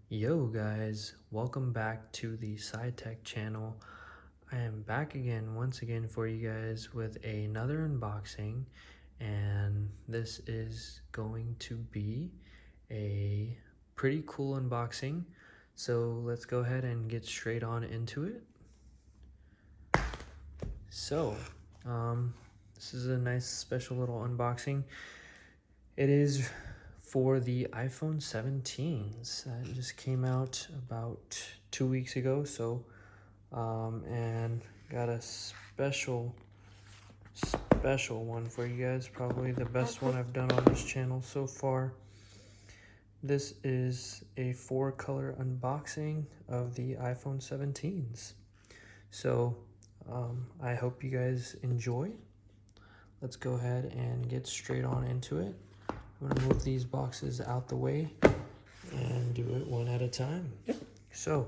Yo guys, welcome back to the SciTech channel. I am back again once again for you guys with another unboxing, and this is going to be a pretty cool unboxing. So let's go ahead and get straight on into it. So, this is a nice special little unboxing. It is for the iPhone 17s that just came out about 2 weeks ago. So, and got a special one for you guys. Probably the best one I've done on this channel so far. This is a 4-color unboxing of the iPhone 17s. So, I hope you guys enjoy. Let's go ahead and get straight on into it. I'm gonna move these boxes out the way and do it one at a time. So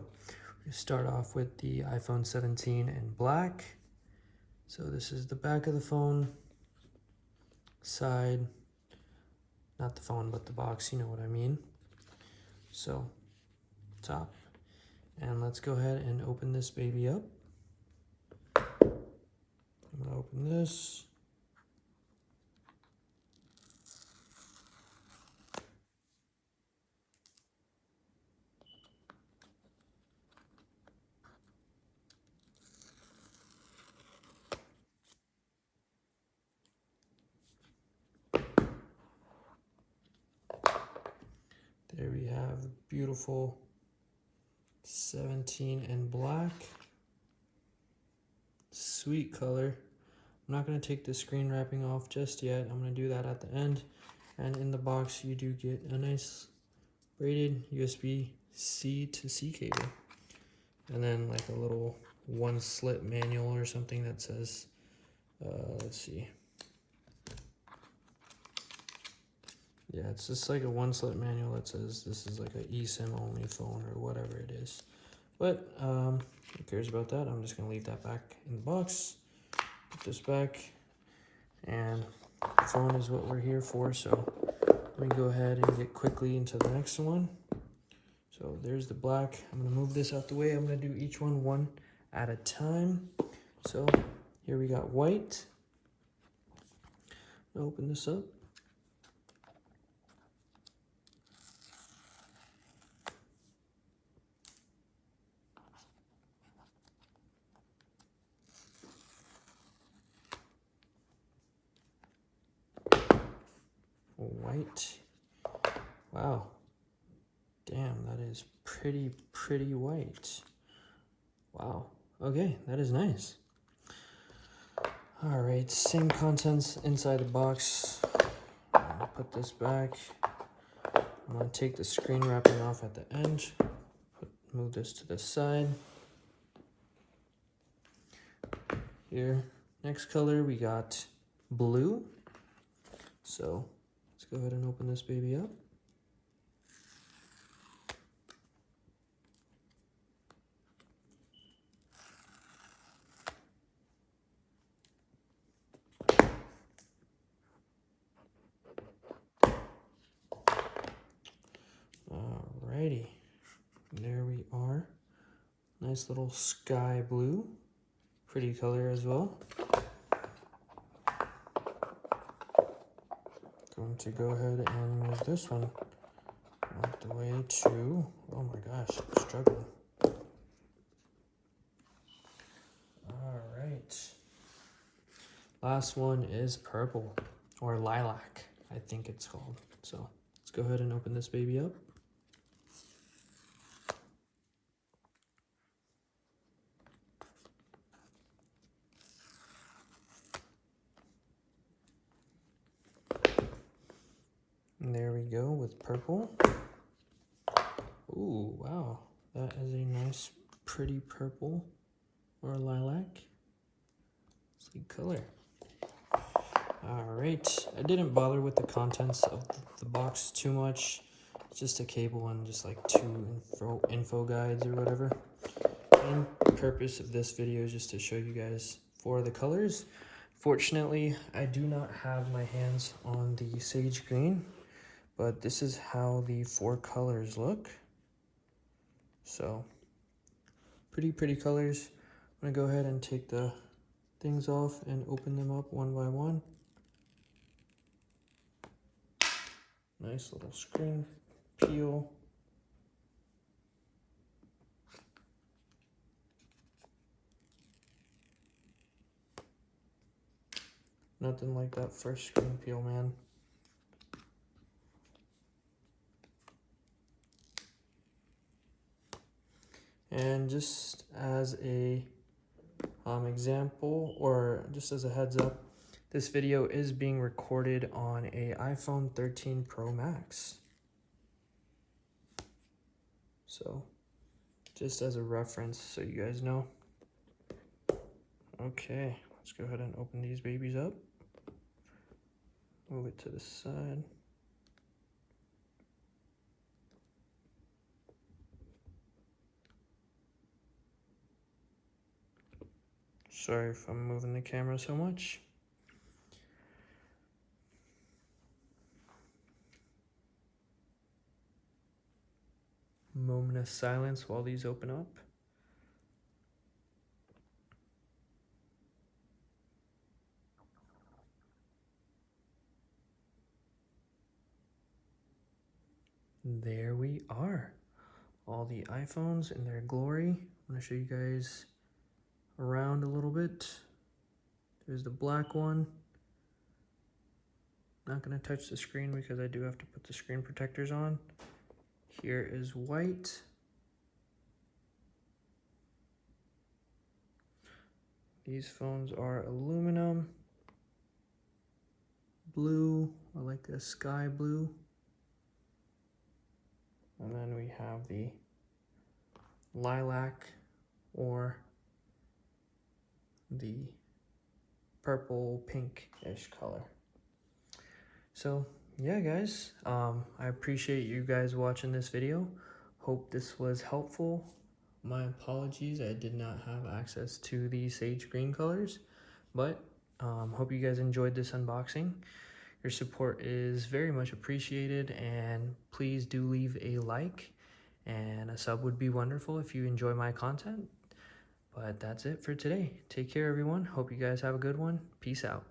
we start off with the iPhone 17 in black. So this is the back of the phone, side, not the phone, but the box, you know what I mean. So top, and let's go ahead and open this baby up. I'm gonna open this. There we have beautiful 17 in black. Sweet color. I'm not going to take the screen wrapping off just yet. I'm going to do that at the end. And in the box, you do get a nice braided USB-C to C cable. And then like a little one-slit manual or something that says, let's see. Yeah, it's just like a one-slit manual that says this is like an eSIM only phone or whatever it is. But who cares about that? I'm just going to leave that back in the box. Put this back. And the phone is what we're here for, so let me go ahead and get quickly into the next one. So there's the black. I'm going to move this out the way. I'm going to do each one at a time. So here we got white. I'm going to open this up. White. Wow. Damn, that is pretty white. Wow. Okay, that is nice. All right, same contents inside the box. I'll put this back. I'm going to take the screen wrapping off at the end. Move this to the side. Here, next color we got blue. So let's go ahead and open this baby up. Alrighty, there we are. Nice little sky blue, pretty color as well. Going to go ahead and move this one out the way too. Oh my gosh, I'm struggling. Alright. Last one is purple, or lilac, I think it's called. So let's go ahead and open this baby up. And there we go with purple. Ooh, wow. That is a nice, pretty purple or lilac. Sweet color. Alright, I didn't bother with the contents of the box too much. It's just a cable and just like 2 info guides or whatever. And the purpose of this video is just to show you guys 4 of the colors. Fortunately, I do not have my hands on the sage green, but this is how the 4 colors look. So pretty colors. I'm gonna go ahead and take the things off and open them up one by one. Nice little screen peel. Nothing like that first screen peel, man. And just as a example, or just as a heads up, this video is being recorded on a iPhone 13 Pro Max. So just as a reference so you guys know. Okay, let's go ahead and open these babies up. Move it to the side. Sorry if I'm moving the camera so much. Moment of silence while these open up. There we are. All the iPhones in their glory. I'm going to show you guys around a little bit. There's the black one. Not going to touch the screen because I do have to put the screen protectors on. Here is white. These phones are aluminum, blue, I like the sky blue. And then we have the lilac or the purple pink-ish color. So yeah, guys, I appreciate you guys watching this video. Hope this was helpful. My apologies, I did not have access to the sage green colors, but hope you guys enjoyed this unboxing. Your support is very much appreciated, and please do leave a like, and a sub would be wonderful if you enjoy my content. But that's it for today. Take care, everyone. Hope you guys have a good one. Peace out.